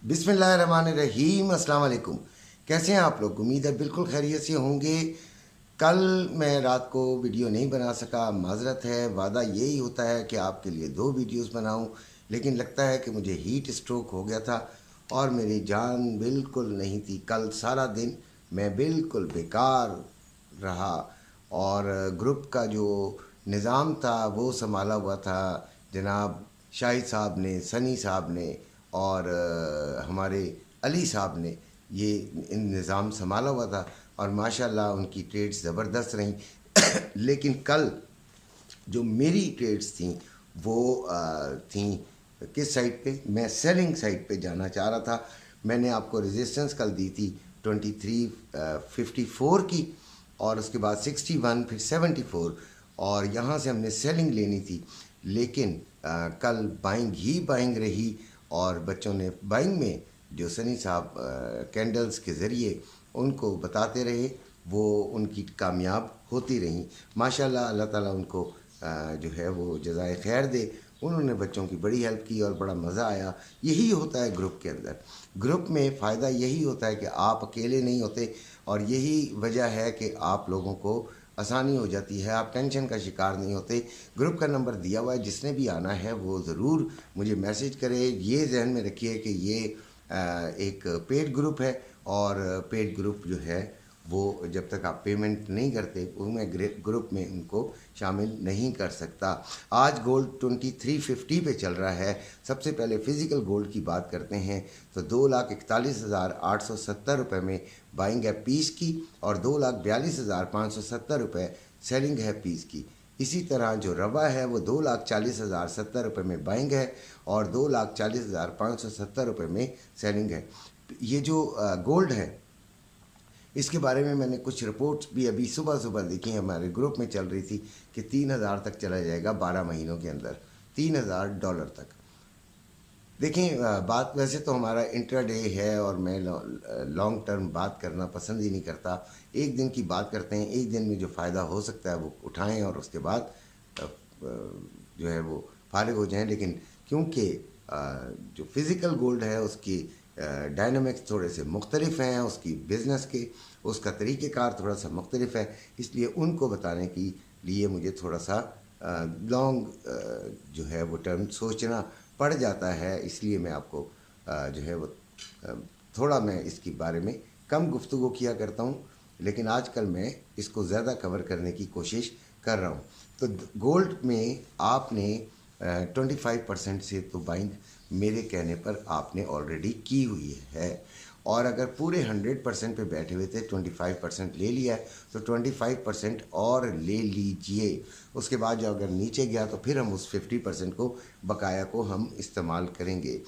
बिस्मिल्लाहिर्रहमानिर्रहीम। अस्सलाम वालेकुम। कैसे हैं आप लोग? उम्मीद है बिल्कुल खैरियत से होंगे। कल मैं रात को वीडियो नहीं बना सका, माजरत है। वादा यही होता है कि आपके लिए 2 वीडियोस बनाऊं, लेकिन लगता है कि मुझे हीट स्ट्रोक हो गया था और मेरी जान बिल्कुल नहीं थी। कल सारा दिन मैं बिल्कुल बेकार रहा और ग्रुप का जो निज़ाम था वो संभाला हुआ था जनाब शाहिद साहब ने, सनी साहब ने और हमारे अली साहब ने ये निज़ाम संभाला हुआ था और माशाल्लाह उनकी ट्रेड्स ज़बरदस्त रहीं। लेकिन कल जो मेरी ट्रेड्स थी वो थी किस साइड पे? मैं सेलिंग साइड पे जाना चाह रहा था। मैंने आपको रेजिस्टेंस कल दी थी 2354 की और उसके बाद 61, फिर 74 और यहाँ से हमने सेलिंग लेनी थी। लेकिन कल बाइंग ही बाइंग रही और बच्चों ने बाइंग में जो सनी साहब कैंडल्स के ज़रिए उनको बताते रहे वो उनकी कामयाब होती रहीं। माशाल्लाह, अल्लाह ताला उनको जो है वो जज़ाए खैर दे। उन्होंने बच्चों की बड़ी हेल्प की और बड़ा मज़ा आया। यही होता है ग्रुप के अंदर। ग्रुप में फ़ायदा यही होता है कि आप अकेले नहीं होते और यही वजह है कि आप लोगों को आसानी हो जाती है, आप टेंशन का शिकार नहीं होते। ग्रुप का नंबर दिया हुआ है, जिसने भी आना है वो ज़रूर मुझे मैसेज करे। ये जहन में रखिए कि ये एक पेड ग्रुप है और पेड ग्रुप जो है वो जब तक आप पेमेंट नहीं करते वो मैं ग्रुप में उनको शामिल नहीं कर सकता। आज गोल्ड 2350 पे चल रहा है। सबसे पहले फ़िज़िकल गोल्ड की बात करते हैं तो 2,41,870 रुपये में बाइंग है पीस की और 2,42,570 रुपये सेलिंग है पीस की। इसी तरह जो रवा है वो 2,40,070 रुपये में बाइंग है और 2,40,570 रुपये में सेलिंग है। ये जो गोल्ड है इसके बारे में मैंने कुछ रिपोर्ट्स भी अभी सुबह सुबह देखी, हमारे ग्रुप में चल रही थी कि 3,000 तक चला जाएगा 12 महीनों के अंदर, $3,000 तक। देखें, बात वैसे तो हमारा इंट्राडे है और मैं लॉन्ग टर्म बात करना पसंद ही नहीं करता। एक दिन की बात करते हैं, एक दिन में जो फ़ायदा हो सकता है वो उठाएं और उसके बाद जो है वो फारिग हो जाएं। लेकिन क्योंकि जो फ़िज़िकल गोल्ड है उसकी डायनामिक्स थोड़े से मुख्तलिफ हैं, उसकी बिज़नेस के उसका तरीक़ेकार थोड़ा सा मुख्तलिफ है, इसलिए उनको बताने के लिए मुझे थोड़ा सा लॉन्ग जो है वो टर्म सोचना पड़ जाता है। इसलिए मैं आपको जो है वो थोड़ा मैं इसके बारे में कम गुफ्तगू किया करता हूँ, लेकिन आजकल मैं इसको ज़्यादा कवर करने की कोशिश कर रहा हूँ। तो गोल्ड में आपने 25% से तो बाइंग मेरे कहने पर आपने ऑलरेडी की हुई है और अगर पूरे 100% पे बैठे हुए थे 25% ले लिया है तो 25% और ले लीजिए। उसके बाद जो अगर नीचे गया तो फिर हम उस 50% को बकाया को हम इस्तेमाल करेंगे।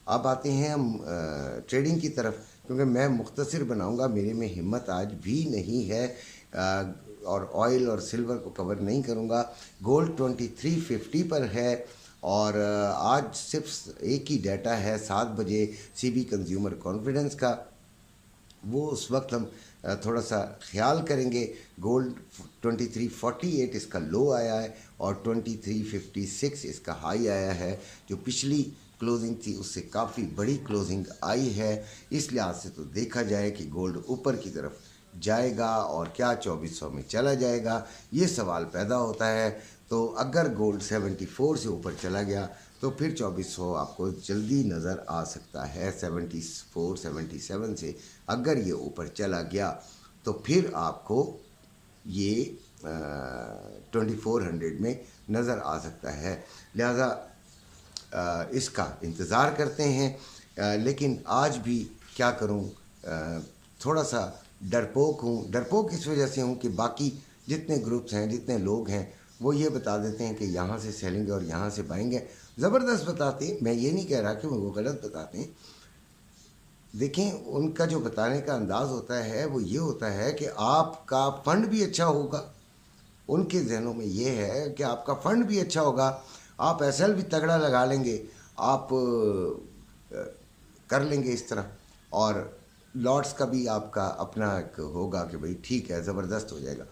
अब आते हैं हम ट्रेडिंग की तरफ, क्योंकि मैं मुख्तसर बनाऊंगा, मेरे में हिम्मत आज भी नहीं है और ऑयल और सिल्वर को कवर नहीं करूंगा। गोल्ड 2350 पर है और आज सिर्फ एक ही डाटा है 7 बजे सीबी कंज्यूमर कॉन्फिडेंस का, वो उस वक्त हम थोड़ा सा ख्याल करेंगे। गोल्ड 2348 इसका लो आया है और 2356 इसका हाई आया है। जो पिछली क्लोजिंग थी उससे काफ़ी बड़ी क्लोजिंग आई है। इस लिहाज से तो देखा जाए कि गोल्ड ऊपर की तरफ जाएगा और क्या 2400 में चला जाएगा, ये सवाल पैदा होता है। तो अगर गोल्ड 74 से ऊपर चला गया तो फिर 2400 आपको जल्दी नज़र आ सकता है। 74 77 से अगर ये ऊपर चला गया तो फिर आपको ये 2400 में नज़र आ सकता है। लिहाजा इसका इंतज़ार करते हैं। लेकिन आज भी क्या करूं, थोड़ा सा डरपोक हूँ। डरपोक इस वजह से हूँ कि बाकी जितने ग्रुप्स हैं, जितने लोग हैं, वो ये बता देते हैं कि यहाँ से सेलिंग और यहाँ से बाइंग है। ज़बरदस्त बताते हैं, मैं ये नहीं कह रहा कि वो गलत बताते हैं। देखें, उनका जो बताने का अंदाज़ होता है वो ये होता है कि आपका फ़ंड भी अच्छा होगा। उनके जहनों में ये है कि आपका फ़ंड भी अच्छा होगा, आप एसएल भी तगड़ा लगा लेंगे, आप कर लेंगे इस तरह, और लॉट्स का भी आपका अपना एक होगा कि भाई ठीक है, ज़बरदस्त हो जाएगा।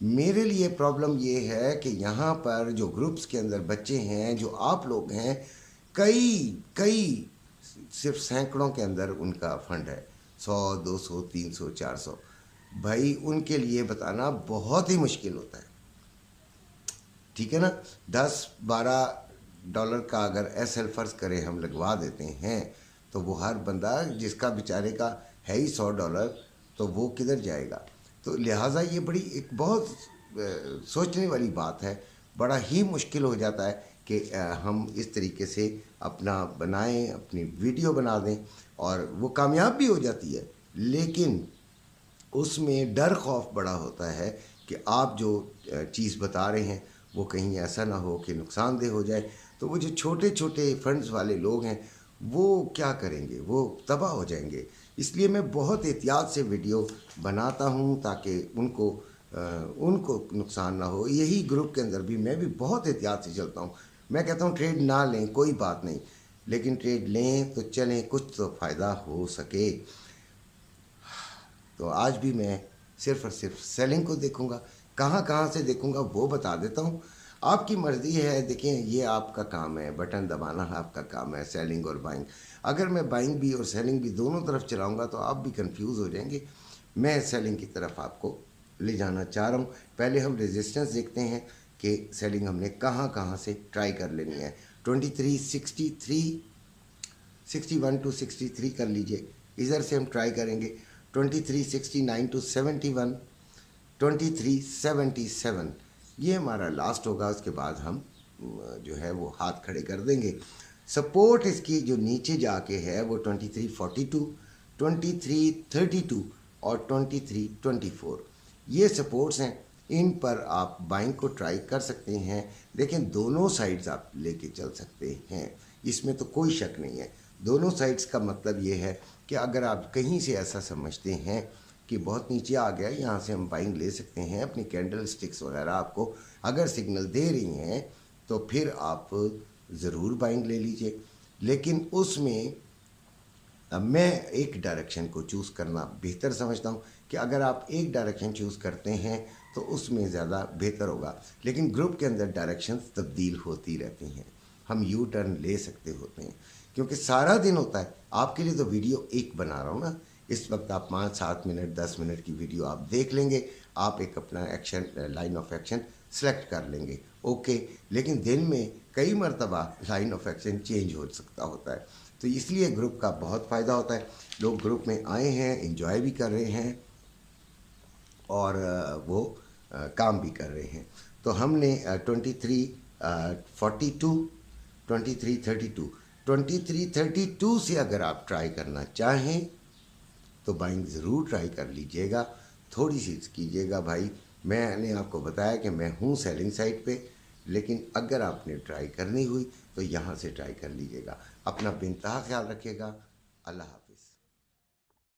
मेरे लिए प्रॉब्लम ये है कि यहाँ पर जो ग्रुप्स के अंदर बच्चे हैं, जो आप लोग हैं, कई कई सिर्फ सैकड़ों के अंदर उनका फंड है, 100, 200, 300, 400। भाई उनके लिए बताना बहुत ही मुश्किल होता है, ठीक है ना। $10-12 का अगर SL फ़र्ज़ करें हम लगवा देते हैं, तो वो हर बंदा जिसका बेचारे का है ही $100, तो वो किधर जाएगा। तो लिहाजा ये बड़ी एक बहुत सोचने वाली बात है। बड़ा ही मुश्किल हो जाता है कि हम इस तरीके से अपना बनाएं, अपनी वीडियो बना दें, और वो कामयाब भी हो जाती है, लेकिन उसमें डर खौफ बड़ा होता है कि आप जो चीज़ बता रहे हैं वो कहीं ऐसा ना हो कि नुकसानदेह हो जाए। तो वो जो छोटे छोटे फंड्स वाले लोग हैं वो क्या करेंगे, वो तबाह हो जाएंगे। इसलिए मैं बहुत एहतियात से वीडियो बनाता हूँ ताकि उनको नुकसान ना हो। यही ग्रुप के अंदर भी मैं भी बहुत एहतियात से चलता हूँ। मैं कहता हूँ ट्रेड ना लें कोई बात नहीं, लेकिन ट्रेड लें तो चलें, कुछ तो फ़ायदा हो सके। तो आज भी मैं सिर्फ़ और सिर्फ सेलिंग को देखूंगा। कहाँ कहाँ से देखूंगा वो बता देता हूँ, आपकी मर्ज़ी है। देखें, ये आपका काम है, बटन दबाना आपका काम है, सेलिंग और बाइंग। अगर मैं बाइंग भी और सेलिंग भी दोनों तरफ चलाऊंगा तो आप भी कंफ्यूज हो जाएंगे। मैं सेलिंग की तरफ आपको ले जाना चाह रहा हूँ। पहले हम रेजिस्टेंस देखते हैं कि सेलिंग हमने कहाँ कहाँ से ट्राई कर लेनी है। 61 टू 63 कर लीजिए, इधर से हम ट्राई करेंगे। 69 टू 71, 77, ये हमारा लास्ट होगा। उसके बाद हम जो है वो हाथ खड़े कर देंगे। सपोर्ट इसकी जो नीचे जाके है वो 2342, 2332 और 2324, ये सपोर्ट्स हैं। इन पर आप बाइंग को ट्राई कर सकते हैं। देखें, दोनों साइड्स आप लेके चल सकते हैं, इसमें तो कोई शक नहीं है। दोनों साइड्स का मतलब ये है कि अगर आप कहीं से ऐसा समझते हैं कि बहुत नीचे आ गया, यहाँ से हम बाइंग ले सकते हैं, अपनी कैंडल स्टिक्स वगैरह आपको अगर सिग्नल दे रही हैं तो फिर आप ज़रूर बाइंग ले लीजिए। लेकिन उसमें मैं एक डायरेक्शन को चूज़ करना बेहतर समझता हूँ कि अगर आप एक डायरेक्शन चूज़ करते हैं तो उसमें ज़्यादा बेहतर होगा। लेकिन ग्रुप के अंदर डायरेक्शंस तब्दील होती रहती हैं, हम यू टर्न ले सकते होते हैं, क्योंकि सारा दिन होता है। आपके लिए तो वीडियो एक बना रहा हूँ ना, इस वक्त आप 5-7 मिनट 10 मिनट की वीडियो आप देख लेंगे, आप एक अपना action line of action select कर लेंगे, ओके। लेकिन दिन में कई मरतबा लाइन ऑफ एक्शन चेंज हो सकता होता है, तो इसलिए ग्रुप का बहुत फ़ायदा होता है। लोग ग्रुप में आए हैं, एंजॉय भी कर रहे हैं और वो काम भी कर रहे हैं। तो हमने 2342, 2332, 2332 से अगर आप ट्राई करना चाहें तो बाइंग ज़रूर ट्राई कर लीजिएगा। थोड़ी सी कीजिएगा भाई, मैंने आपको बताया कि मैं हूँ सेलिंग साइड पे, लेकिन अगर आपने ट्राई करनी हुई तो यहाँ से ट्राई कर लीजिएगा। अपना बेइंतहा ख्याल रखिएगा। अल्लाह हाफ़िज़।